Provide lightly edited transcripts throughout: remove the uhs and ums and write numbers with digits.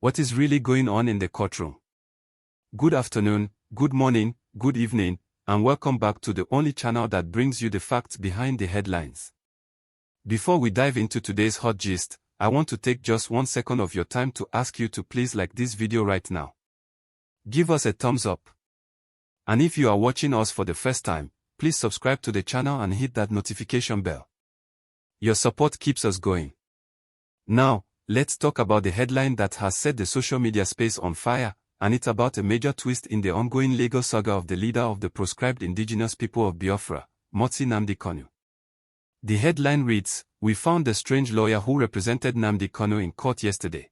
What is really going on in the courtroom? Good afternoon, good morning, good evening, and welcome back to the only channel that brings you the facts behind the headlines. Before we dive into today's hot gist, I want to take just 1 second of your time to ask you to please like this video right now. Give us a thumbs up. And if you are watching us for the first time, please subscribe to the channel and hit that notification bell. Your support keeps us going. Now, let's talk about the headline that has set the social media space on fire, and it's about a major twist in the ongoing legal saga of the leader of the proscribed indigenous people of Biafra, Mazi Nnamdi Kanu. The headline reads, "We found the strange lawyer who represented Nnamdi Kanu in court yesterday."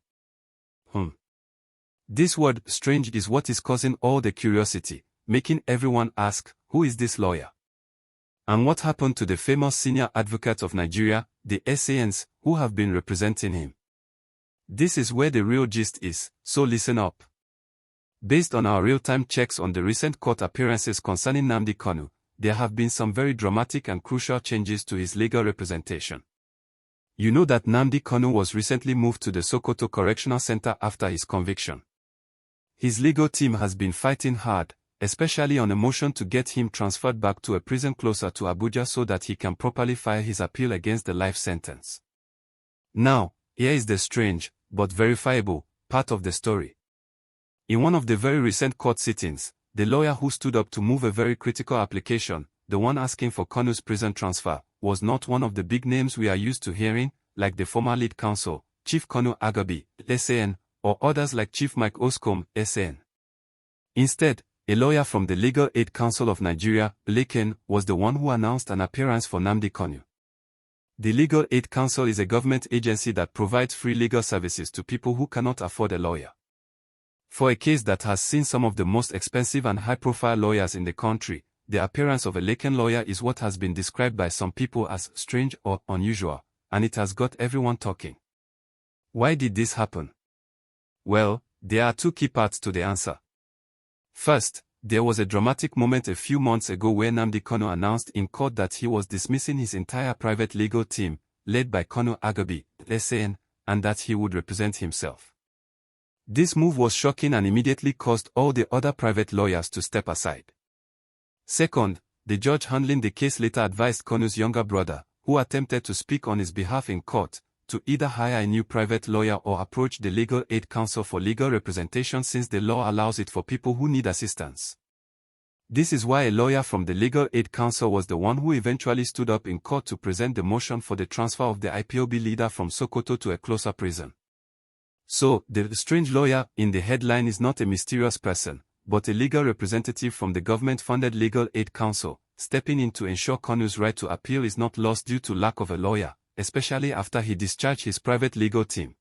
This word, strange, is what is causing all the curiosity, making everyone ask, who is this lawyer? And what happened to the famous senior advocate of Nigeria, the LACONs, who have been representing him? This is where the real gist is, so listen up. Based on our real-time checks on the recent court appearances concerning Nnamdi Kanu, there have been some very dramatic and crucial changes to his legal representation. You know that Nnamdi Kanu was recently moved to the Sokoto Correctional Center after his conviction. His legal team has been fighting hard, especially on a motion to get him transferred back to a prison closer to Abuja so that he can properly file his appeal against the life sentence. Now, here is the strange, but verifiable, part of the story. In one of the very recent court sittings, the lawyer who stood up to move a very critical application, the one asking for Kanu's prison transfer, was not one of the big names we are used to hearing, like the former lead counsel, Chief Kanu Agabi, LACON, or others like Chief Mike Oscom, LACON. Instead, a lawyer from the Legal Aid Council of Nigeria, LACON, was the one who announced an appearance for Nnamdi Kanu. The Legal Aid Council is a government agency that provides free legal services to people who cannot afford a lawyer. For a case that has seen some of the most expensive and high-profile lawyers in the country, the appearance of a LACON lawyer is what has been described by some people as strange or unusual, and it has got everyone talking. Why did this happen? Well, there are two key parts to the answer. First, there was a dramatic moment a few months ago where Nnamdi Kanu announced in court that he was dismissing his entire private legal team, led by Kanu Agabi, LACON, and that he would represent himself. This move was shocking and immediately caused all the other private lawyers to step aside. Second, the judge handling the case later advised Kanu's younger brother, who attempted to speak on his behalf in court, to either hire a new private lawyer or approach the Legal Aid Council for legal representation since the law allows it for people who need assistance. This is why a lawyer from the Legal Aid Council was the one who eventually stood up in court to present the motion for the transfer of the IPOB leader from Sokoto to a closer prison. So, the strange lawyer in the headline is not a mysterious person, but a legal representative from the government-funded Legal Aid Council, stepping in to ensure Kanu's right to appeal is not lost due to lack of a lawyer, especially after he discharged his private legal team.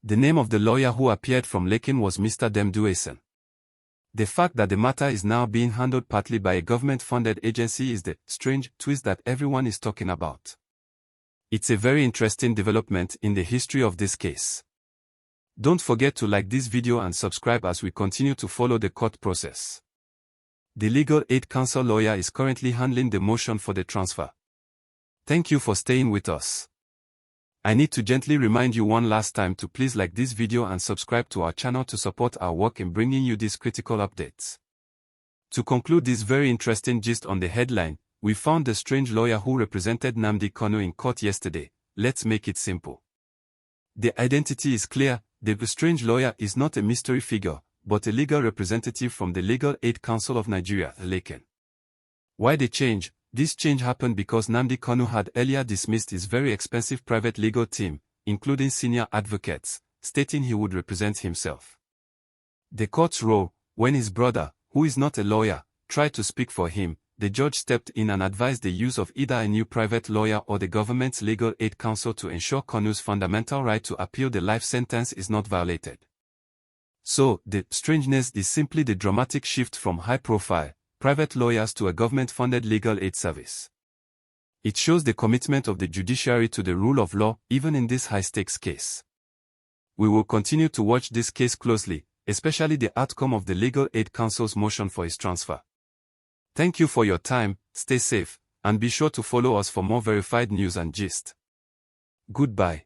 The name of the lawyer who appeared from LACON was Mr. Demduason. The fact that the matter is now being handled partly by a government-funded agency is the strange twist that everyone is talking about. It's a very interesting development in the history of this case. Don't forget to like this video and subscribe as we continue to follow the court process. The Legal Aid Council lawyer is currently handling the motion for the transfer. Thank you for staying with us. I need to gently remind you one last time to please like this video and subscribe to our channel to support our work in bringing you these critical updates. To conclude this very interesting gist on the headline, we found the strange lawyer who represented Nnamdi Kanu in court yesterday. Let's make it simple. The identity is clear. The strange lawyer is not a mystery figure, but a legal representative from the Legal Aid Council of Nigeria, LACON. Why the change? This change happened because Nnamdi Kanu had earlier dismissed his very expensive private legal team, including senior advocates, stating he would represent himself. The court's role, when his brother, who is not a lawyer, tried to speak for him, the judge stepped in and advised the use of either a new private lawyer or the government's Legal Aid Council to ensure Kanu's fundamental right to appeal the life sentence is not violated. So, the strangeness is simply the dramatic shift from high-profile, private lawyers to a government-funded legal aid service. It shows the commitment of the judiciary to the rule of law, even in this high-stakes case. We will continue to watch this case closely, especially the outcome of the Legal Aid Council's motion for his transfer. Thank you for your time, stay safe, and be sure to follow us for more verified news and gist. Goodbye.